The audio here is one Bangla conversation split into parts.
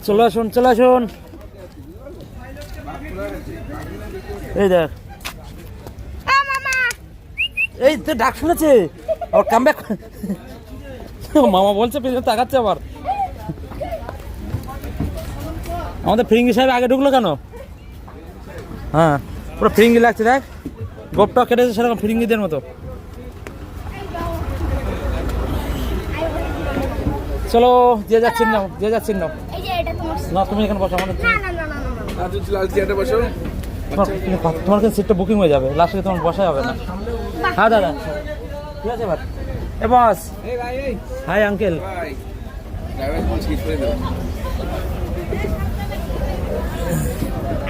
চলে আসুন চলে আসুন। এই দেখ, এই তো ডাক শুনেছে আবার কাম ব্যাক। মামা বলছে পেছনে তাকাচ্ছে আবার। আমাদের ফিরিঙ্গি সাহেব আগে ঢুকলো কেন? হ্যাঁ পুরো ফিরিঙ্গি লাগছে, দেখ গোপটা কেটেছে সেরকম ফিরিঙ্গিদের মতো। চলো যে যাচ্ছেন নাও, যে যাচ্ছেন নাও। না তুমি এখানে বসো, আমাদের তোমার কাছে সিটটা বুকিং হয়ে যাবে, লাস্টে তোমার বসা হবে না। হ্যাঁ দাদা ঠিক আছে এবার। এ বস, হাই আঙ্কেল।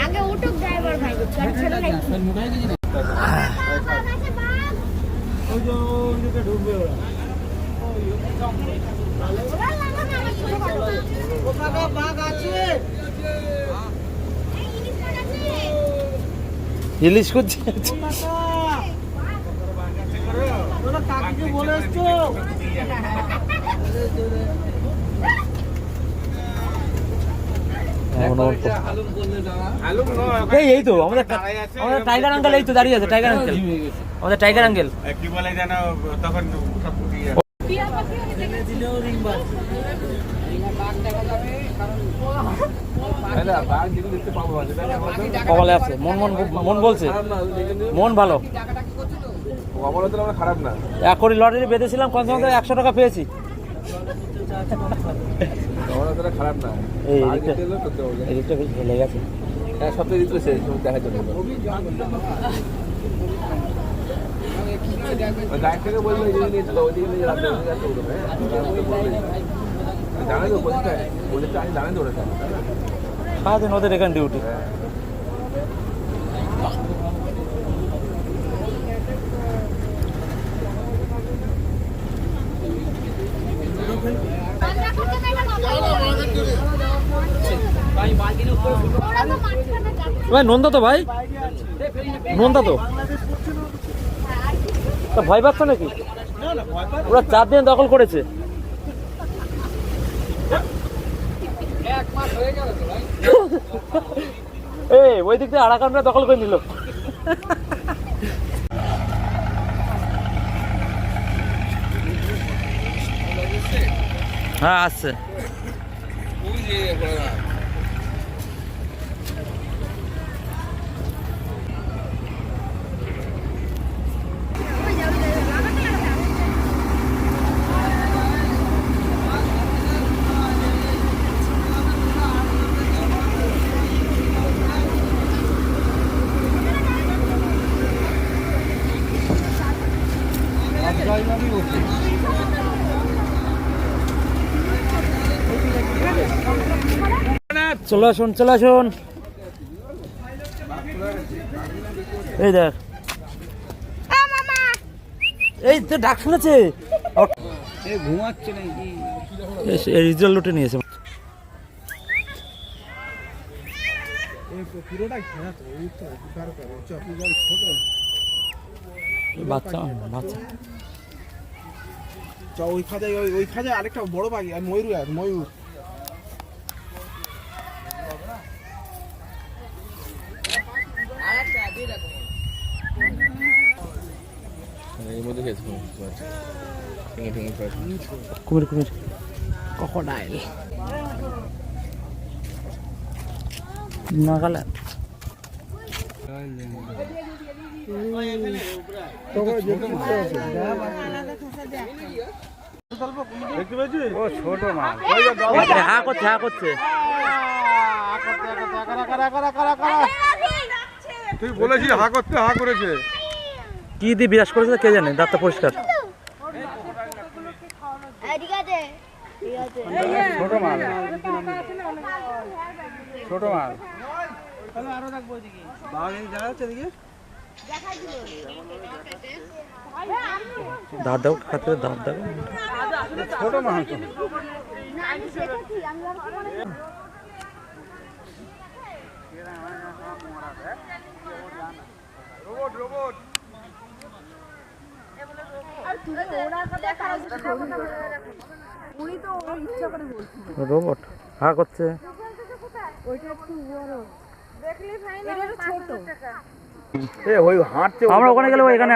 আগে উঠুক ড্রাইভার ভাই, গাড়ি ছেড়ে নাই। ওই যে ওইদিকে ঢুকবে ওরা। ওখানে বাঘ আছে। ইলিশ করছি। তোরা কাকিকে বলে এসছো? এই তো আমাদের টাইগার আঙ্কেল, এই তো দাঁড়িয়ে আছে টাইগার আঙ্কেল, আমাদের টাইগার আঙ্কেল। কি বলে জানো তখন কপালে আছে, মন মন মন বলছে মন ভালো। খারাপ না, এক কোটি লটারি বেঁধেছিলাম, কম 100 টাকা পেয়েছি। খারাপ না, এই এদিকটা বেশ ভুলে গেছে। সপ্তাহে দিতেছে দেখার জন্য। গাড়ি থেকে বললো জানাই তো বলতে আমি জানাই তো ওরা সারাদিন ওদের এখানে ডিউটি। ভাই নন্দা তো, ভাই নন্দা তো ভয় পাচ্ছ নাকি? ওরা 4 দিন দখল করেছে। এই ওই দিক থেকে আরাকানরা দখল করে নিল। হ্যাঁ আসছে। চলে আসুন চলে আসুন। এই দেখ, এই তো ডাক শুনেছে ঘুমাচ্ছে নাকি? রিজাল্ট লুটে নিয়েছে। বাচ্চা বাচ্চা ওই খাঁচায় আরেকটা বড় পাখি আর ময়ূর আছে, ময়ূর। কুমির কুমির ক্রোকোডাইল নাগাল্যান্ড। ছোট মাছ হা করছে হা করছে। তুই বলেছিস হা করতে, হা করেছে। কি দিয়ে বিরাজ করেছে কে জানে, দাঁতটা পরিষ্কার। ছোট মাছ, ছোট মাছ। দাঁত দাও খাতে, দাঁত দাও। ছোট মাছ রোবট। হা করছে। ওইটা একটু বড় দেখলি ভাই না ছোট আমরা ওখানে গেলে এখানে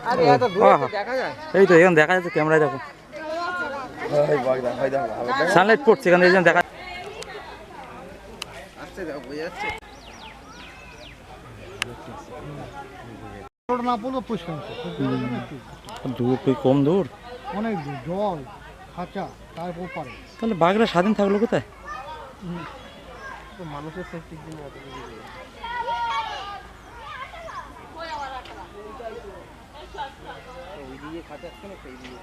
আরে এত দূরে আহা। দেখা যায় এই তো এখানে দেখা যাচ্ছে, ক্যামেরায় দেখো সানলাইট পড়ছে এখানে, এই যে দেখা আসছে দেখো বোঝা যাচ্ছে না পুরো পুষ্কর দূর, তুই কম দূর, অনেক দূর, জল খাঁচা তারপর পারে। তাহলে বাঘরা স্বাধীন থাকলো কোথায়? মানুষের সেফটির জন্য এত কিছু ওইদিকে খাতে আসছে না সেই দিকে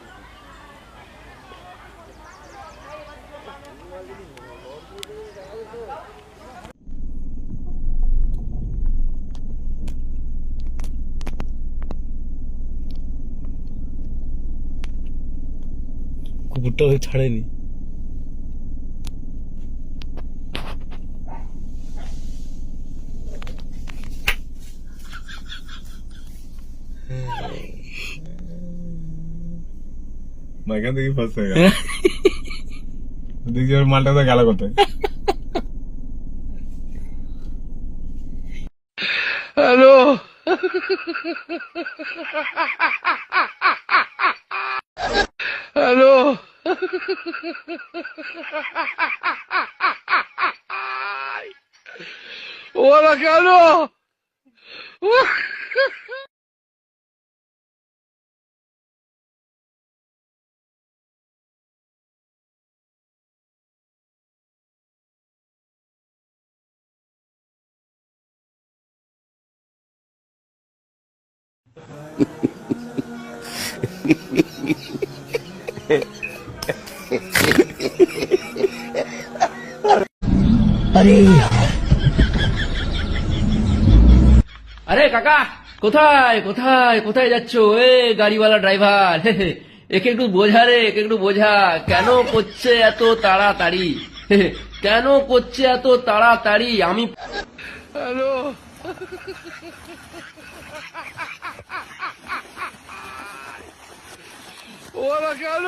কুকুরটা ওই ছাড়েনি। मैं क्या देखी फंसेगा देखिए और माल्टा तो गाला करते हेलो हेलो ওরা কেন আরে কাকা, কোথায় কোথায় কোথায় যাচ্ছ? এ গাড়িওয়ালা ড্রাইভার, একে একটু বোঝা রে, একে একটু বোঝা। কেন করছে এত তাড়াতাড়ি? কেন করছে এত তাড়াতাড়ি? আমি हेलो ওরা কেন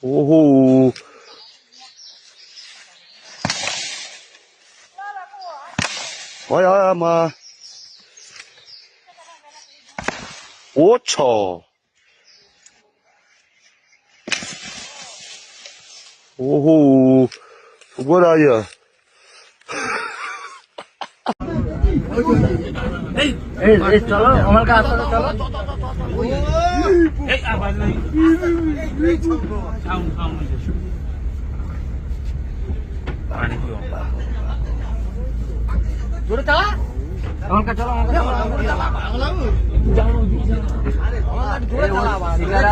오호. 어야, 마. 5초. 오호. 뭐라야. চলো আমার কাছে চলো। এই আবার নাই সাউন্ড পানি কি জোরে চালা, আমার কাছে চলো, আমার কাছে চলো।